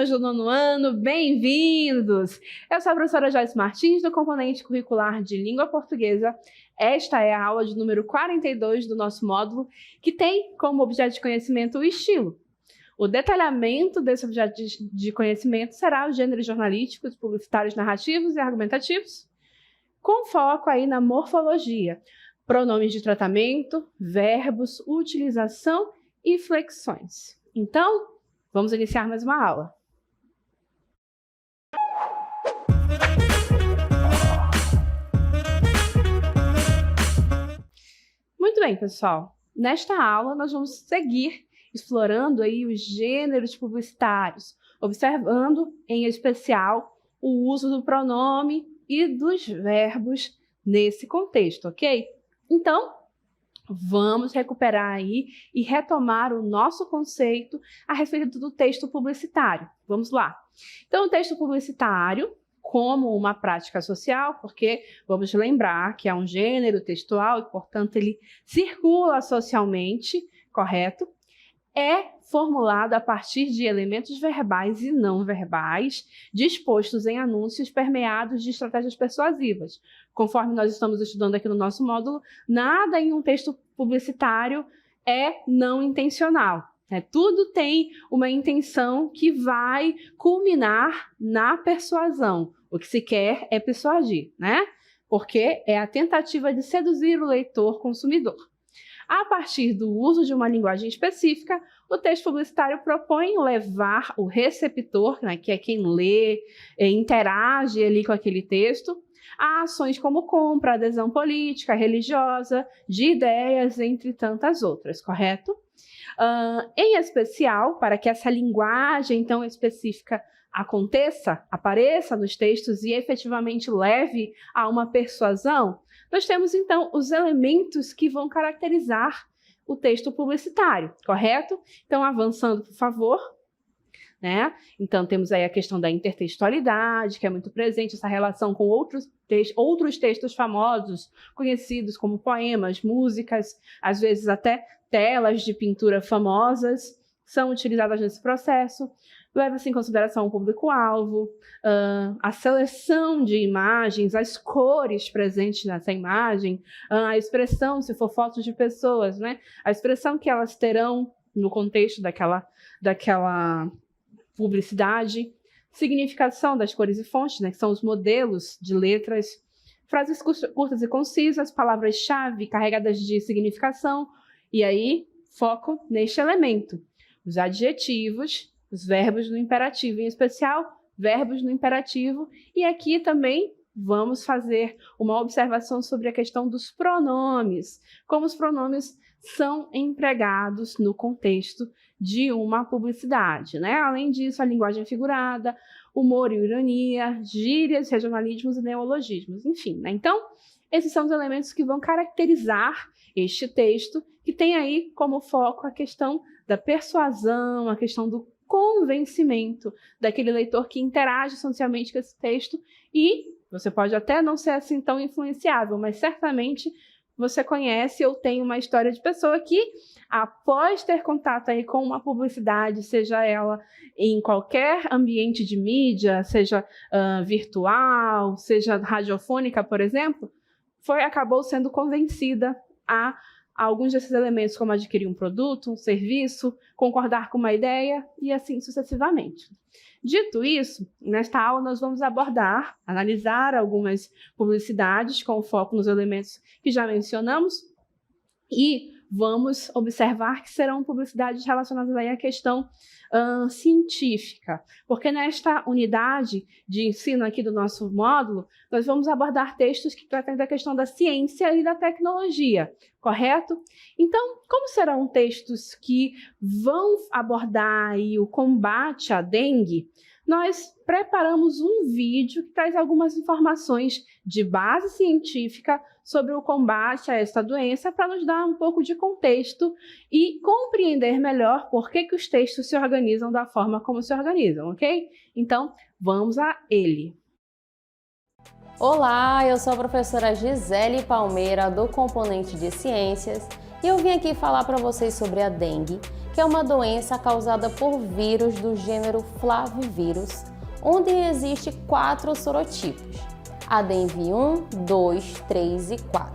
turmas do 9º ano, bem-vindos! Eu sou a professora Joyce Martins, do componente curricular de Língua Portuguesa. Esta é a aula de número 42 do nosso módulo, que tem como objeto de conhecimento o estilo. O detalhamento desse objeto de conhecimento será os gêneros jornalísticos, publicitários, narrativos e argumentativos, com foco aí na morfologia, pronomes de tratamento, verbos, utilização e flexões. Então, vamos iniciar mais uma aula. Muito bem, pessoal. Nesta aula, nós vamos seguir explorando aí os gêneros publicitários, observando, em especial, o uso do pronome e dos verbos nesse contexto, ok? Então, vamos recuperar aí e retomar o nosso conceito a respeito do texto publicitário. Vamos lá. Então, o texto publicitário, como uma prática social, porque vamos lembrar que é um gênero textual e, portanto, ele circula socialmente, correto? É formulado a partir de elementos verbais e não verbais, dispostos em anúncios permeados de estratégias persuasivas. Conforme nós estamos estudando aqui no nosso módulo, nada em um texto publicitário é não intencional. Tudo tem uma intenção que vai culminar na persuasão. O que se quer é persuadir, né? Porque é a tentativa de seduzir o leitor consumidor. A partir do uso de uma linguagem específica, o texto publicitário propõe levar o receptor, né, que é quem lê, interage ali com aquele texto, a ações como compra, adesão política, religiosa, de ideias, entre tantas outras, correto? Em especial, para que essa linguagem tão específica apareça nos textos e efetivamente leve a uma persuasão, nós temos, então, os elementos que vão caracterizar o texto publicitário, correto? Então, avançando, por favor. Né? Então, temos aí a questão da intertextualidade, que é muito presente, essa relação com outros textos famosos, conhecidos como poemas, músicas, às vezes até telas de pintura famosas, são utilizadas nesse processo. Leva-se em consideração o público-alvo, a seleção de imagens, as cores presentes nessa imagem, a expressão, se for fotos de pessoas, né? A expressão que elas terão no contexto daquela publicidade, significação das cores e fontes, né? Que são os modelos de letras, frases curtas e concisas, palavras-chave carregadas de significação, e aí foco neste elemento, os adjetivos, os verbos no imperativo, em especial, verbos no imperativo. E aqui também vamos fazer uma observação sobre a questão dos pronomes, como os pronomes são empregados no contexto de uma publicidade, né? Além disso, a linguagem figurada, humor e ironia, gírias, regionalismos e neologismos, enfim, né? Então, esses são os elementos que vão caracterizar este texto, que tem aí como foco a questão da persuasão, a questão do convencimento daquele leitor que interage socialmente com esse texto, e você pode até não ser assim tão influenciável, mas certamente você conhece ou tem uma história de pessoa que, após ter contato aí com uma publicidade, seja ela em qualquer ambiente de mídia, seja virtual, seja radiofônica, por exemplo, acabou sendo convencida a alguns desses elementos, como adquirir um produto, um serviço, concordar com uma ideia e assim sucessivamente. Dito isso, nesta aula nós vamos analisar algumas publicidades com foco nos elementos que já mencionamos e vamos observar que serão publicidades relacionadas aí à questão científica, porque nesta unidade de ensino aqui do nosso módulo, nós vamos abordar textos que tratam da questão da ciência e da tecnologia, correto? Então, como serão textos que vão abordar aí o combate à dengue? Nós preparamos um vídeo que traz algumas informações de base científica sobre o combate a esta doença para nos dar um pouco de contexto e compreender melhor por que os textos se organizam da forma como se organizam, ok? Então, vamos a ele. Olá, eu sou a professora Gisele Palmeira, do componente de Ciências, e eu vim aqui falar para vocês sobre a dengue, que é uma doença causada por vírus do gênero Flavivírus, onde existe 4 sorotipos, ADENV 1, 2, 3 e 4.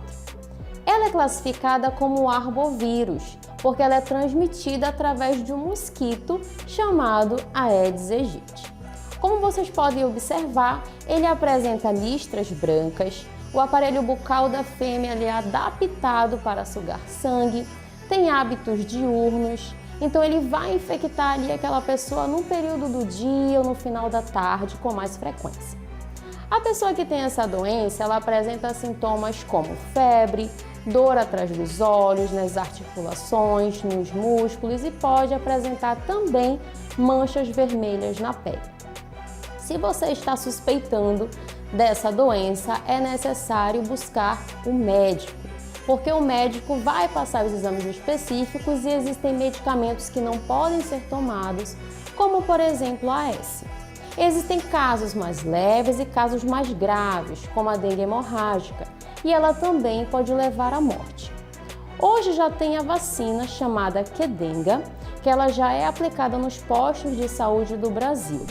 Ela é classificada como arbovírus, porque ela é transmitida através de um mosquito chamado Aedes aegypti. Como vocês podem observar, ele apresenta listras brancas, o aparelho bucal da fêmea é adaptado para sugar sangue, tem hábitos diurnos, então ele vai infectar ali aquela pessoa no período do dia ou no final da tarde com mais frequência. A pessoa que tem essa doença, ela apresenta sintomas como febre, dor atrás dos olhos, nas articulações, nos músculos e pode apresentar também manchas vermelhas na pele. Se você está suspeitando dessa doença, é necessário buscar o médico, porque o médico vai passar os exames específicos e existem medicamentos que não podem ser tomados, como por exemplo a AS. Existem casos mais leves e casos mais graves, como a dengue hemorrágica, e ela também pode levar à morte. Hoje já tem a vacina chamada Qdenga, que ela já é aplicada nos postos de saúde do Brasil.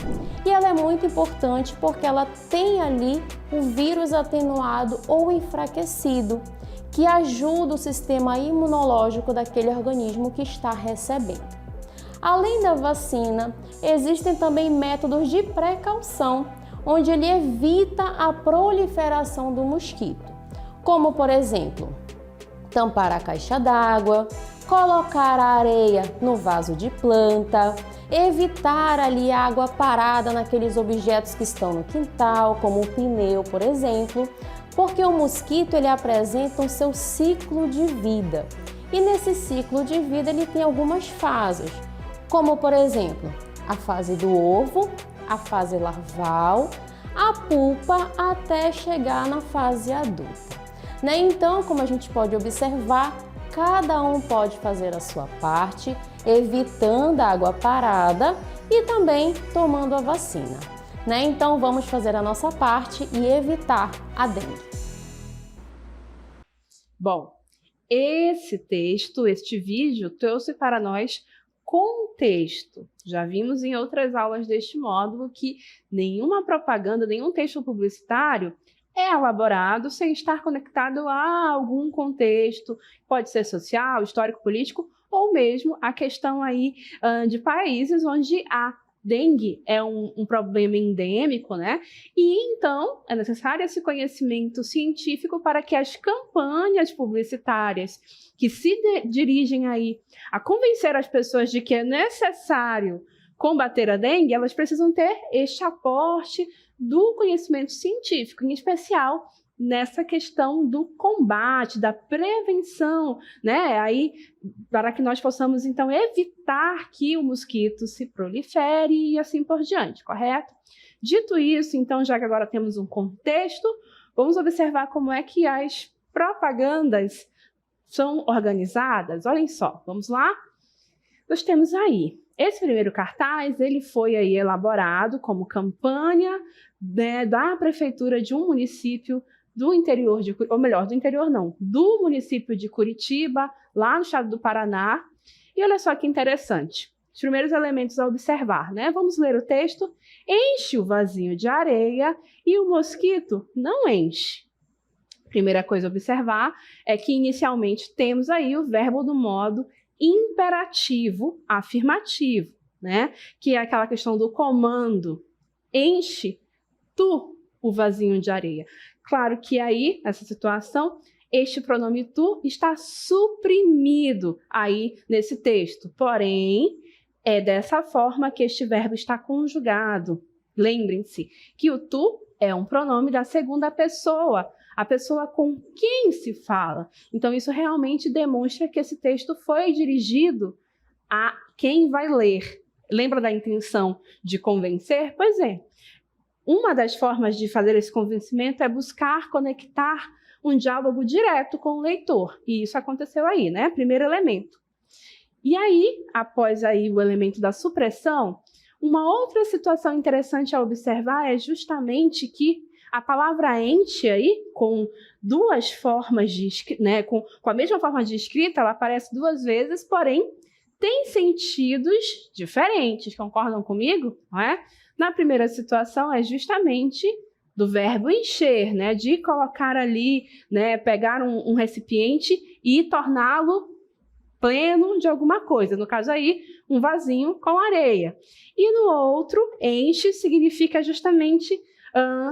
E ela é muito importante porque ela tem ali o vírus atenuado ou enfraquecido, que ajuda o sistema imunológico daquele organismo que está recebendo. Além da vacina, existem também métodos de precaução, onde ele evita a proliferação do mosquito, como por exemplo, tampar a caixa d'água, colocar a areia no vaso de planta, evitar ali a água parada naqueles objetos que estão no quintal, como o pneu, por exemplo, porque o mosquito ele apresenta o seu ciclo de vida. E nesse ciclo de vida ele tem algumas fases, como por exemplo, a fase do ovo, a fase larval, a pupa até chegar na fase adulta. Então, como a gente pode observar, cada um pode fazer a sua parte, evitando a água parada e também tomando a vacina. Então, vamos fazer a nossa parte e evitar a dengue. Bom, este vídeo trouxe para nós contexto. Já vimos em outras aulas deste módulo que nenhuma propaganda, nenhum texto publicitário é elaborado sem estar conectado a algum contexto, pode ser social, histórico, político, ou mesmo a questão aí de países onde a dengue é um problema endêmico, né? E então é necessário esse conhecimento científico para que as campanhas publicitárias que se dirigem aí a convencer as pessoas de que é necessário combater a dengue, elas precisam ter este aporte do conhecimento científico, em especial nessa questão do combate, da prevenção, né? Aí, para que nós possamos, então, evitar que o mosquito se prolifere e assim por diante, correto? Dito isso, então, já que agora temos um contexto, vamos observar como é que as propagandas são organizadas. Olhem só, vamos lá? Nós temos aí esse primeiro cartaz, ele foi aí elaborado como campanha, né, da prefeitura de um município do interior de, ou melhor, do interior não, do município de Curitiba, lá no estado do Paraná. E olha só que interessante, os primeiros elementos a observar, né? Vamos ler o texto. Enche o vasinho de areia e o mosquito não enche. Primeira coisa a observar é que inicialmente temos aí o verbo do modo imperativo afirmativo, né? Que é aquela questão do comando. Enche tu o vasinho de areia. Claro que aí, nessa situação, este pronome tu está suprimido aí nesse texto. Porém, é dessa forma que este verbo está conjugado. Lembrem-se que o tu é um pronome da segunda pessoa, a pessoa com quem se fala. Então, isso realmente demonstra que esse texto foi dirigido a quem vai ler. Lembra da intenção de convencer? Pois é. Uma das formas de fazer esse convencimento é buscar conectar um diálogo direto com o leitor. E isso aconteceu aí, né? Primeiro elemento. E aí, após aí o elemento da supressão, uma outra situação interessante a observar é justamente que a palavra enche aí, com duas formas de, né, com a mesma forma de escrita, ela aparece duas vezes, porém têm sentidos diferentes. Concordam comigo? Não é? Na primeira situação é justamente do verbo encher, né? De colocar ali, né? Pegar um recipiente e torná-lo pleno de alguma coisa. No caso aí, um vasinho com areia. E no outro, enche significa justamente,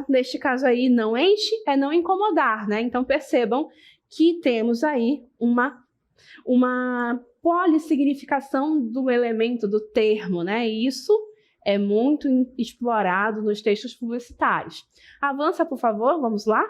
neste caso aí, não enche é não incomodar, né? Então percebam que temos aí uma polissignificação do elemento, do termo, né? E isso é muito explorado nos textos publicitários. Avança, por favor, vamos lá?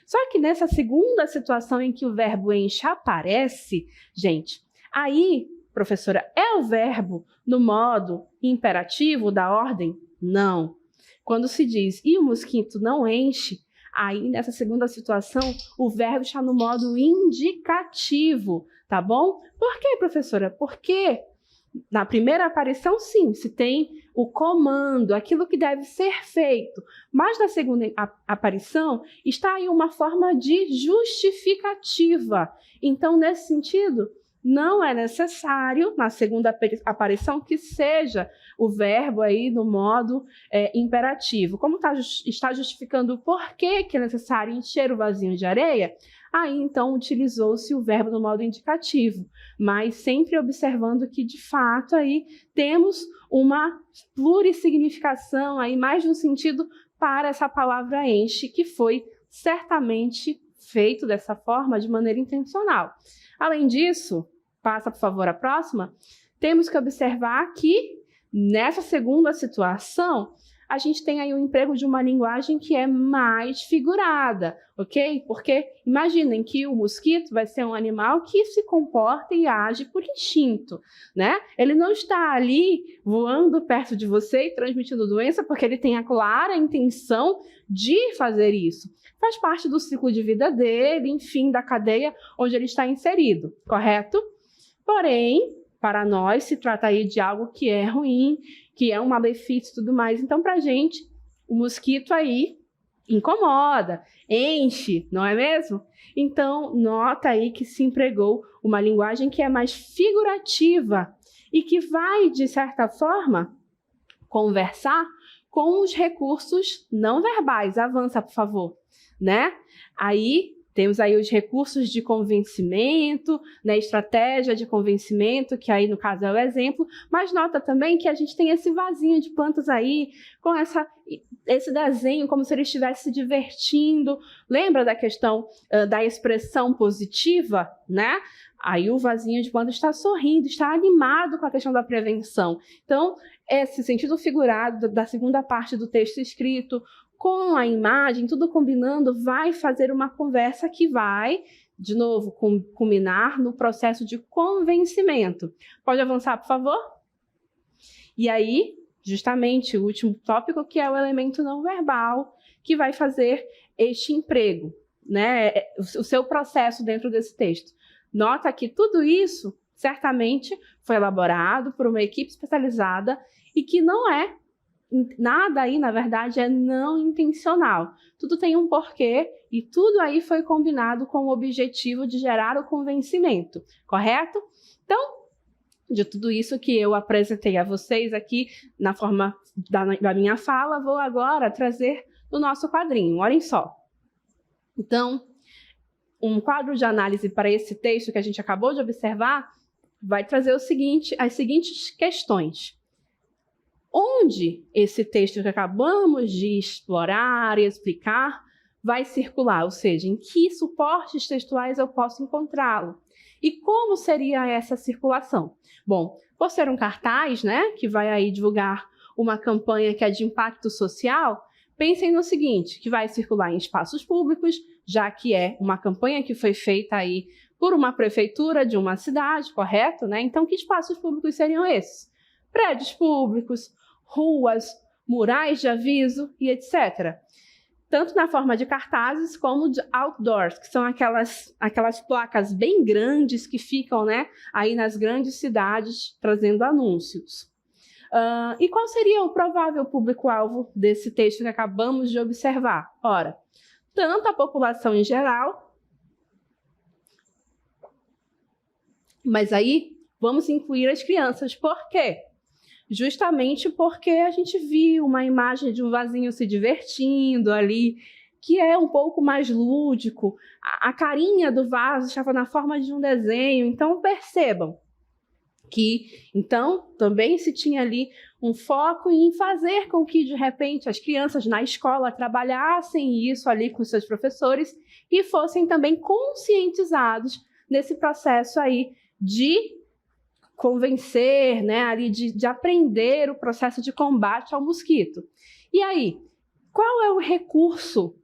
Só que nessa segunda situação em que o verbo enche aparece, gente, aí, professora, é o verbo no modo imperativo da ordem? Não. Quando se diz, e o mosquito não enche, aí nessa segunda situação, o verbo está no modo indicativo, tá bom? Por quê, professora? Porque na primeira aparição, sim, se tem o comando, aquilo que deve ser feito. Mas na segunda aparição, está aí uma forma de justificativa. Então, nesse sentido, não é necessário, na segunda aparição, que seja o verbo aí no modo imperativo. Como está justificando o porquê que é necessário encher o vasinho de areia, aí então utilizou-se o verbo no modo indicativo, mas sempre observando que de fato aí temos uma plurissignificação aí mais no sentido para essa palavra enche, que foi certamente feito dessa forma de maneira intencional. Além disso, passa por favor a próxima, temos que observar que nessa segunda situação a gente tem aí o emprego de uma linguagem que é mais figurada, ok? Porque imaginem que o mosquito vai ser um animal que se comporta e age por instinto, né? Ele não está ali voando perto de você e transmitindo doença porque ele tem a clara intenção de fazer isso. Faz parte do ciclo de vida dele, enfim, da cadeia onde ele está inserido, correto? Porém, para nós se trata aí de algo que é ruim, que é um malefício e tudo mais. Então, para a gente, o mosquito aí incomoda, enche, não é mesmo? Então, nota aí que se empregou uma linguagem que é mais figurativa e que vai, de certa forma, conversar com os recursos não verbais. Avança, por favor, né? Aí temos aí os recursos de convencimento, né, estratégia de convencimento, que aí no caso é o exemplo, mas nota também que a gente tem esse vasinho de plantas aí, com esse desenho como se ele estivesse se divertindo. Lembra da questão da expressão positiva, né? Aí o vasinho de planta está sorrindo, está animado com a questão da prevenção. Então, esse sentido figurado da segunda parte do texto escrito, com a imagem, tudo combinando, vai fazer uma conversa que vai, de novo, culminar no processo de convencimento. Pode avançar, por favor? E aí, justamente, o último tópico, que é o elemento não verbal, que vai fazer este emprego, né? O seu processo dentro desse texto. Nota que tudo isso, certamente, foi elaborado por uma equipe especializada e que não é nada aí, na verdade, é não intencional. Tudo tem um porquê e tudo aí foi combinado com o objetivo de gerar o convencimento, correto? Então, de tudo isso que eu apresentei a vocês aqui na forma da minha fala, vou agora trazer o nosso quadrinho. Olhem só. Então, um quadro de análise para esse texto que a gente acabou de observar vai trazer as seguintes questões. Onde esse texto que acabamos de explorar e explicar vai circular, ou seja, em que suportes textuais eu posso encontrá-lo? E como seria essa circulação? Bom, por ser um cartaz, né, que vai aí divulgar uma campanha que é de impacto social, pensem no seguinte, que vai circular em espaços públicos, já que é uma campanha que foi feita aí por uma prefeitura de uma cidade, correto? Né? Então, que espaços públicos seriam esses? Prédios públicos, ruas, murais de aviso e etc. Tanto na forma de cartazes como de outdoors, que são aquelas placas bem grandes que ficam, né, aí nas grandes cidades trazendo anúncios. E qual seria o provável público-alvo desse texto que acabamos de observar? Ora, tanto a população em geral, mas aí vamos incluir as crianças. Por quê? Justamente porque a gente viu uma imagem de um vasinho se divertindo ali, que é um pouco mais lúdico. A carinha do vaso estava na forma de um desenho. Então, percebam que, então, também se tinha ali um foco em fazer com que, de repente, as crianças na escola trabalhassem isso ali com seus professores e fossem também conscientizados nesse processo aí de convencer, né, ali de aprender o processo de combate ao mosquito. E aí, qual é o recurso,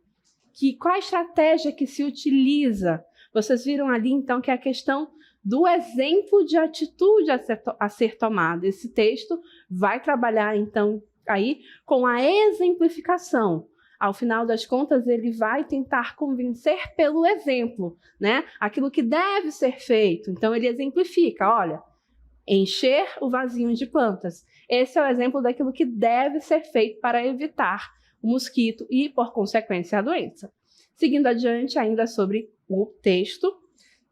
qual a estratégia que se utiliza? Vocês viram ali, então, que é a questão do exemplo de atitude a ser tomada. Esse texto vai trabalhar, então, aí com a exemplificação. Ao final das contas, ele vai tentar convencer pelo exemplo, né? Aquilo que deve ser feito. Então, ele exemplifica, olha, encher o vasinho de plantas. Esse é o exemplo daquilo que deve ser feito para evitar o mosquito e, por consequência, a doença. Seguindo adiante, ainda sobre o texto,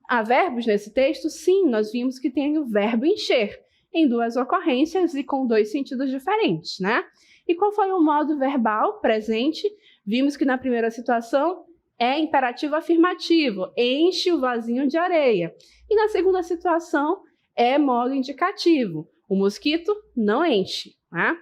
há verbos nesse texto? Sim, nós vimos que tem o verbo encher, em 2 ocorrências e com 2 sentidos diferentes, né? E qual foi o modo verbal presente? Vimos que na primeira situação é imperativo afirmativo, enche o vasinho de areia. E na segunda situação é modo indicativo, o mosquito não enche, né?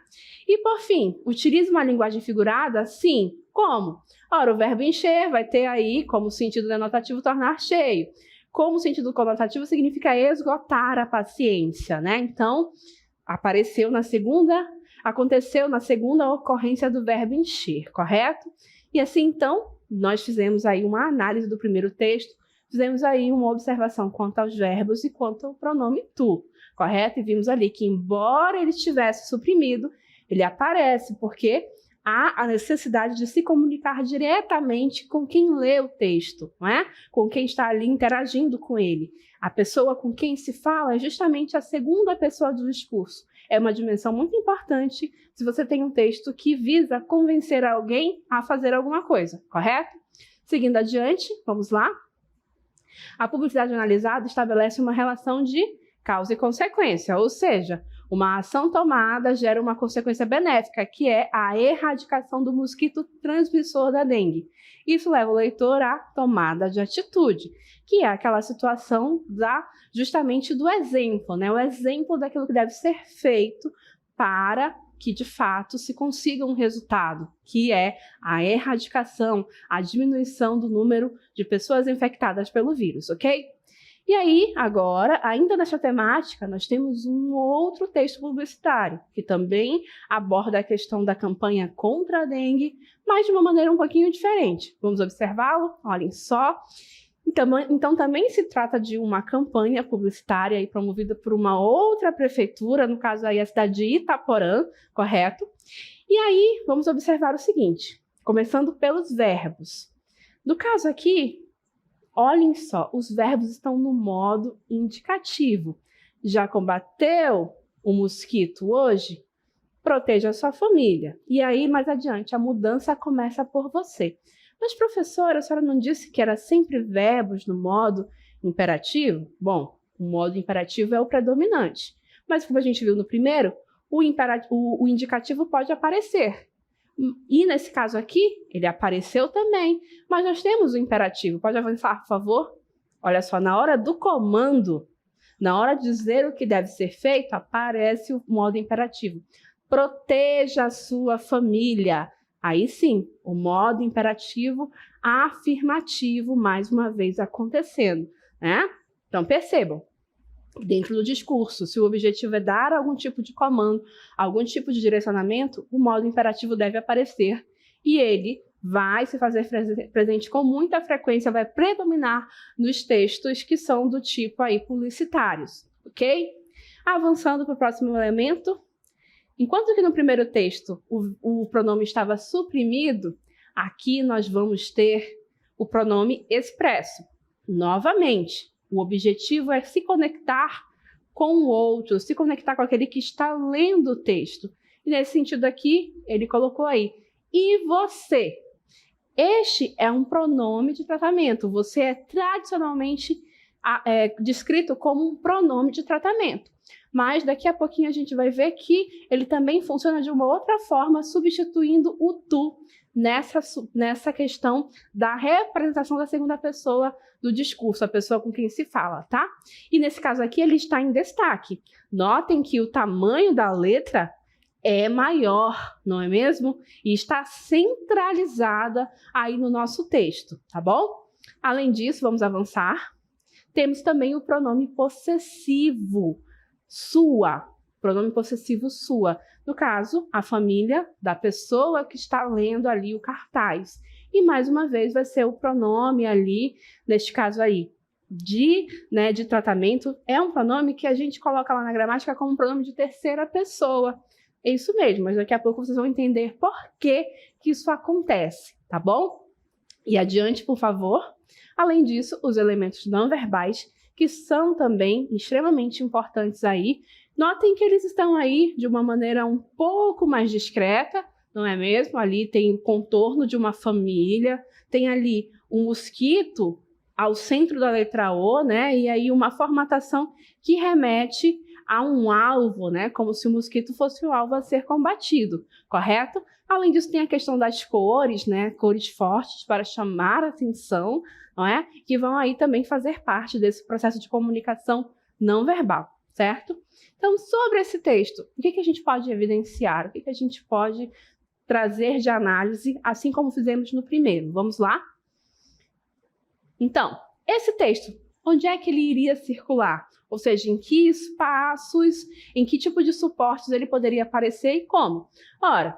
E por fim, utiliza uma linguagem figurada? Sim. Como? Ora, o verbo encher vai ter aí como sentido denotativo tornar cheio. Como sentido conotativo significa esgotar a paciência, né? Então, aconteceu na segunda ocorrência do verbo encher, correto? E assim, então, nós fizemos aí uma análise do primeiro texto, fizemos aí uma observação quanto aos verbos e quanto ao pronome tu, correto? E vimos ali que, embora ele estivesse suprimido, ele aparece porque há a necessidade de se comunicar diretamente com quem lê o texto, não é? Com quem está ali interagindo com ele. A pessoa com quem se fala é justamente a segunda pessoa do discurso. É uma dimensão muito importante se você tem um texto que visa convencer alguém a fazer alguma coisa, correto? Seguindo adiante, vamos lá. A publicidade analisada estabelece uma relação de causa e consequência, ou seja, uma ação tomada gera uma consequência benéfica, que é a erradicação do mosquito transmissor da dengue. Isso leva o leitor à tomada de atitude, que é aquela situação justamente do exemplo, né? O exemplo daquilo que deve ser feito para que, de fato, se consiga um resultado, que é a erradicação, a diminuição do número de pessoas infectadas pelo vírus, ok? E aí, agora, ainda nessa temática, nós temos um outro texto publicitário, que também aborda a questão da campanha contra a dengue, mas de uma maneira um pouquinho diferente. Vamos observá-lo? Olhem só. Então, também se trata de uma campanha publicitária aí promovida por uma outra prefeitura, no caso aí a cidade de Itaporã, correto? E aí, vamos observar o seguinte, começando pelos verbos. No caso aqui, olhem só, os verbos estão no modo indicativo. Já combateu o mosquito hoje? Proteja a sua família. E aí, mais adiante, a mudança começa por você. Mas, professora, a senhora não disse que era sempre verbos no modo imperativo? Bom, o modo imperativo é o predominante. Mas, como a gente viu no primeiro, o indicativo pode aparecer. E nesse caso aqui, ele apareceu também, mas nós temos o imperativo. Pode avançar, por favor? Olha só, na hora do comando, na hora de dizer o que deve ser feito, aparece o modo imperativo. Proteja a sua família. Aí sim, o modo imperativo afirmativo, mais uma vez acontecendo, né? Então, percebam. Dentro do discurso, se o objetivo é dar algum tipo de comando, algum tipo de direcionamento, o modo imperativo deve aparecer e ele vai se fazer presente com muita frequência, vai predominar nos textos que são do tipo aí publicitários, ok? Avançando para o próximo elemento. Enquanto que no primeiro texto o pronome estava suprimido, aqui nós vamos ter o pronome expresso. Novamente, o objetivo é se conectar com o outro, se conectar com aquele que está lendo o texto. E nesse sentido aqui, ele colocou aí, e você? Este é um pronome de tratamento. Você é tradicionalmente descrito como um pronome de tratamento. Mas daqui a pouquinho a gente vai ver que ele também funciona de uma outra forma, substituindo o tu nessa questão da representação da segunda pessoa do discurso, a pessoa com quem se fala, tá? E nesse caso aqui ele está em destaque. Notem que o tamanho da letra é maior, não é mesmo? E está centralizada aí no nosso texto, tá bom? Além disso, vamos avançar. Temos também o pronome possessivo, sua, pronome possessivo sua. No caso, a família da pessoa que está lendo ali o cartaz. E mais uma vez vai ser o pronome ali, neste caso aí, de tratamento. É um pronome que a gente coloca lá na gramática como um pronome de terceira pessoa. É isso mesmo, mas daqui a pouco vocês vão entender por que isso acontece, tá bom? E adiante, por favor. Além disso, os elementos não verbais, que são também extremamente importantes aí. Notem que eles estão aí de uma maneira um pouco mais discreta, não é mesmo? Ali tem o contorno de uma família, tem ali um mosquito ao centro da letra O, né? E aí uma formatação que remete a um alvo, né? Como se o mosquito fosse o alvo a ser combatido, correto? Além disso, tem a questão das cores, né? Cores fortes para chamar a atenção, não é? Que vão aí também fazer parte desse processo de comunicação não verbal, certo? Então, sobre esse texto, o que a gente pode evidenciar? O que a gente pode trazer de análise, assim como fizemos no primeiro? Vamos lá? Então, esse texto, onde é que ele iria circular? Ou seja, em que espaços, em que tipo de suportes ele poderia aparecer e como? Ora,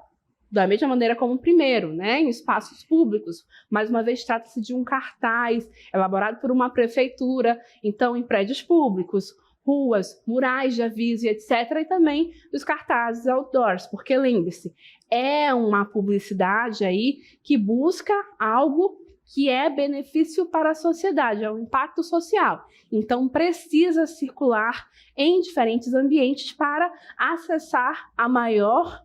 da mesma maneira como o primeiro, né? Em espaços públicos. Mais uma vez, trata-se de um cartaz elaborado por uma prefeitura, então em prédios públicos, ruas, murais de aviso, etc. E também dos cartazes outdoors, porque lembre-se, é uma publicidade aí que busca algo que é benefício para a sociedade, é um impacto social. Então, precisa circular em diferentes ambientes para acessar a maior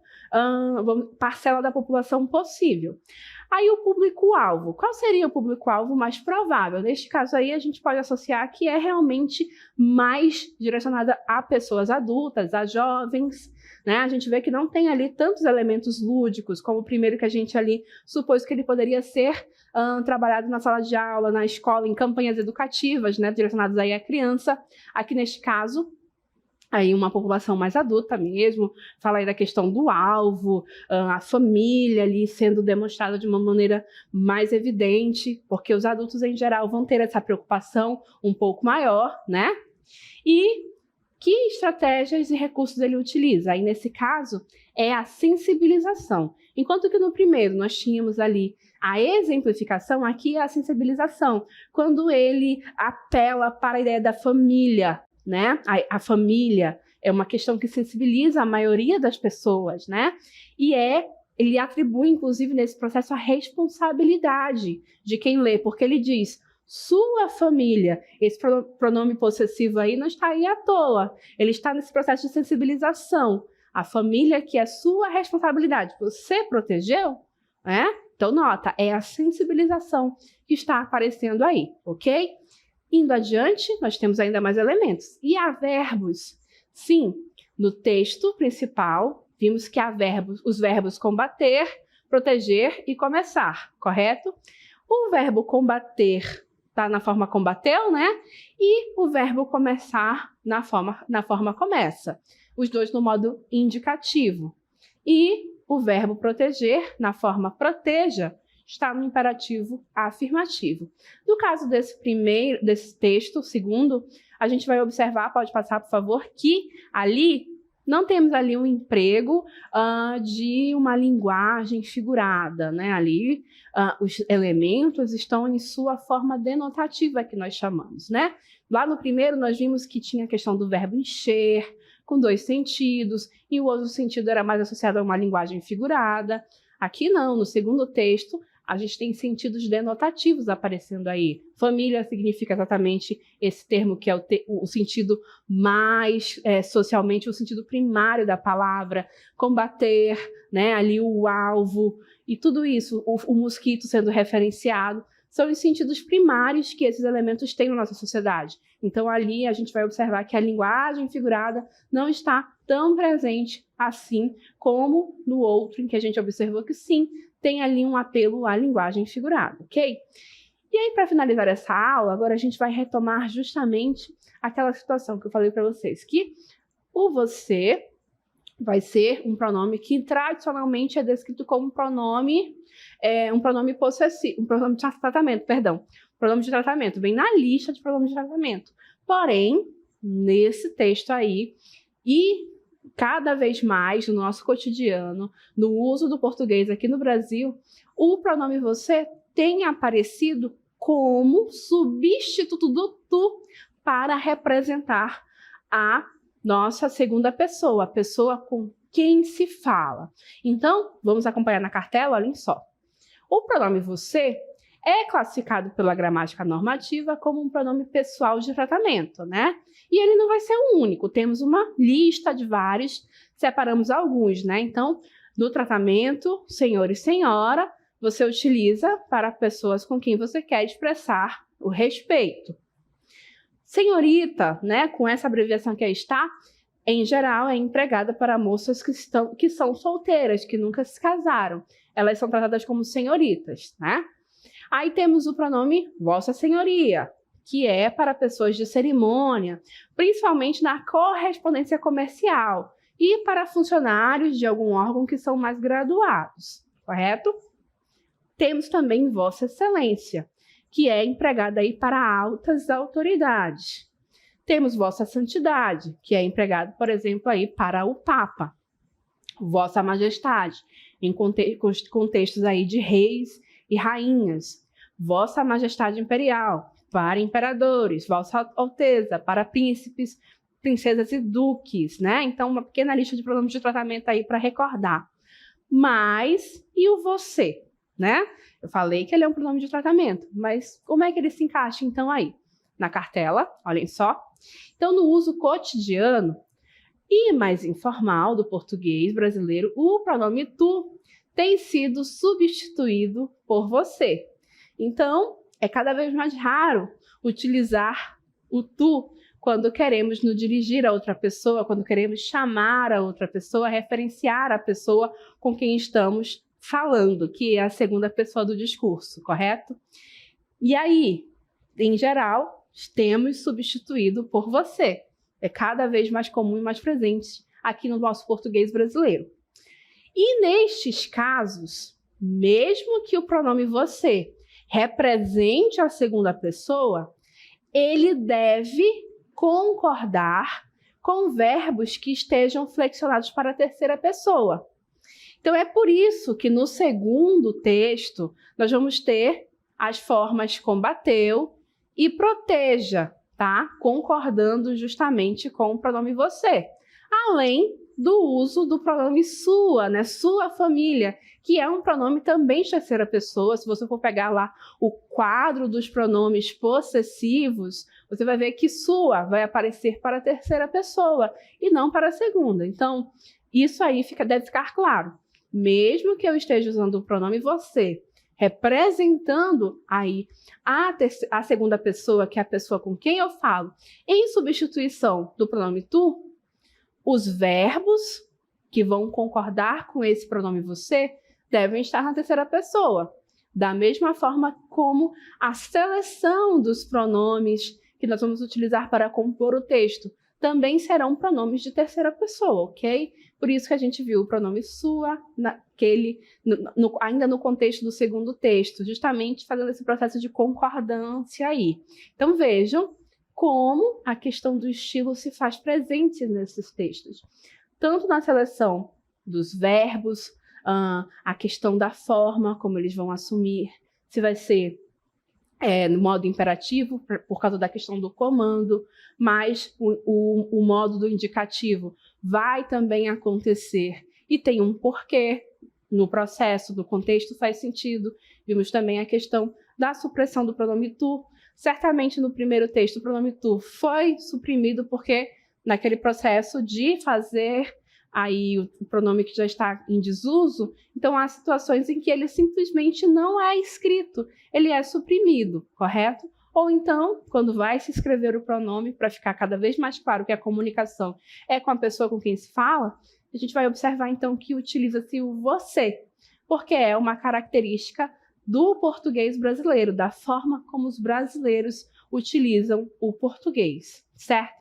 parcela da população possível. Aí o público-alvo. Qual seria o público-alvo mais provável? Neste caso aí, a gente pode associar que é realmente mais direcionada a pessoas adultas, a jovens, né? A gente vê que não tem ali tantos elementos lúdicos, como o primeiro que a gente ali supôs que ele poderia ser trabalhado na sala de aula, na escola, em campanhas educativas, né? Direcionadas aí à criança. Aqui neste caso, aí uma população mais adulta mesmo, fala aí da questão do alvo, a família ali sendo demonstrada de uma maneira mais evidente, porque os adultos em geral vão ter essa preocupação um pouco maior, né? E que estratégias e recursos ele utiliza? Aí nesse caso é a sensibilização. Enquanto que no primeiro nós tínhamos ali a exemplificação, aqui é a sensibilização, quando ele apela para a ideia da família, né? A família é uma questão que sensibiliza a maioria das pessoas, né? E ele atribui, inclusive, nesse processo, a responsabilidade de quem lê, porque ele diz, sua família. Esse pronome possessivo aí não está aí à toa, ele está nesse processo de sensibilização. A família que é sua responsabilidade, você protegeu, né? Então, nota, é a sensibilização que está aparecendo aí, ok? Indo adiante, nós temos ainda mais elementos. E há verbos? Sim, no texto principal, vimos que há os verbos combater, proteger e começar, correto? O verbo combater está na forma combateu, né? E o verbo começar na forma começa. Os dois no modo indicativo. E o verbo proteger, na forma proteja, está no imperativo afirmativo. No caso desse texto, segundo, a gente vai observar, pode passar, por favor, que ali não temos ali um emprego de uma linguagem figurada, né? Ali os elementos estão em sua forma denotativa, que nós chamamos, né? Lá no primeiro nós vimos que tinha a questão do verbo encher, com dois sentidos, e o outro sentido era mais associado a uma linguagem figurada. Aqui não, no segundo texto, a gente tem sentidos denotativos aparecendo aí. Família significa exatamente esse termo que é o sentido mais socialmente, o sentido primário da palavra. Combater, né, ali o alvo, e tudo isso, o mosquito sendo referenciado, são os sentidos primários que esses elementos têm na nossa sociedade. Então, ali a gente vai observar que a linguagem figurada não está tão presente assim como no outro, em que a gente observou que sim, tem ali um apelo à linguagem figurada, ok? E aí, para finalizar essa aula, agora a gente vai retomar justamente aquela situação que eu falei para vocês, que o você vai ser um pronome que tradicionalmente é descrito como um pronome possessivo, um pronome de tratamento, perdão. Pronome de tratamento, vem na lista de pronomes de tratamento. Porém, nesse texto aí, e cada vez mais no nosso cotidiano, no uso do português aqui no Brasil, o pronome você tem aparecido como substituto do tu para representar a nossa segunda pessoa, a pessoa com quem se fala. Então, vamos acompanhar na cartela, olhem só. O pronome você é classificado pela gramática normativa como um pronome pessoal de tratamento, né? E ele não vai ser o único, temos uma lista de vários, separamos alguns, né? Então, no tratamento, senhor e senhora, você utiliza para pessoas com quem você quer expressar o respeito. Senhorita, né, com essa abreviação que aí está, em geral é empregada para moças que são solteiras, que nunca se casaram. Elas são tratadas como senhoritas, né? Aí temos o pronome Vossa Senhoria, que é para pessoas de cerimônia, principalmente na correspondência comercial, e para funcionários de algum órgão que são mais graduados, correto? Temos também Vossa Excelência, que é empregada aí para altas autoridades. Temos Vossa Santidade, que é empregado, por exemplo, aí para o Papa. Vossa Majestade, em contextos aí de reis e rainhas. Vossa Majestade Imperial, para imperadores. Vossa Alteza, para príncipes, princesas e duques, né? Então, uma pequena lista de pronomes de tratamento aí para recordar. Mas, e o você, né? Eu falei que ele é um pronome de tratamento, mas como é que ele se encaixa, então, aí? Na cartela, olhem só. Então, no uso cotidiano e mais informal do português brasileiro, o pronome tu tem sido substituído por você. Então, é cada vez mais raro utilizar o tu quando queremos nos dirigir a outra pessoa, quando queremos chamar a outra pessoa, referenciar a pessoa com quem estamos falando, que é a segunda pessoa do discurso, correto? E aí, em geral, temos substituído por você. É cada vez mais comum e mais presente aqui no nosso português brasileiro. E nestes casos, mesmo que o pronome você represente a segunda pessoa, ele deve concordar com verbos que estejam flexionados para a terceira pessoa. Então, é por isso que no segundo texto, nós vamos ter as formas combateu e proteja, tá? Concordando justamente com o pronome você. Além do uso do pronome sua, né? Sua família, que é um pronome também de terceira pessoa. Se você for pegar lá o quadro dos pronomes possessivos, você vai ver que sua vai aparecer para a terceira pessoa e não para a segunda. Então, isso aí deve ficar claro. Mesmo que eu esteja usando o pronome você, representando aí a segunda pessoa, que é a pessoa com quem eu falo, em substituição do pronome tu, os verbos que vão concordar com esse pronome você devem estar na terceira pessoa. Da mesma forma como a seleção dos pronomes que nós vamos utilizar para compor o texto também serão pronomes de terceira pessoa, ok? Por isso que a gente viu o pronome sua ainda no contexto do segundo texto, justamente fazendo esse processo de concordância aí. Então vejam como a questão do estilo se faz presente nesses textos. Tanto na seleção dos verbos, a questão da forma como eles vão assumir, se vai ser no modo imperativo, por causa da questão do comando, mas o modo do indicativo vai também acontecer e tem um porquê no processo, no contexto faz sentido. Vimos também a questão da supressão do pronome tu. Certamente no primeiro texto o pronome tu foi suprimido porque naquele processo de fazer aí o pronome que já está em desuso, então há situações em que ele simplesmente não é escrito, ele é suprimido, correto? Ou então, quando vai se escrever o pronome, para ficar cada vez mais claro que a comunicação é com a pessoa com quem se fala, a gente vai observar então que utiliza-se o você, porque é uma característica do português brasileiro, da forma como os brasileiros utilizam o português, certo?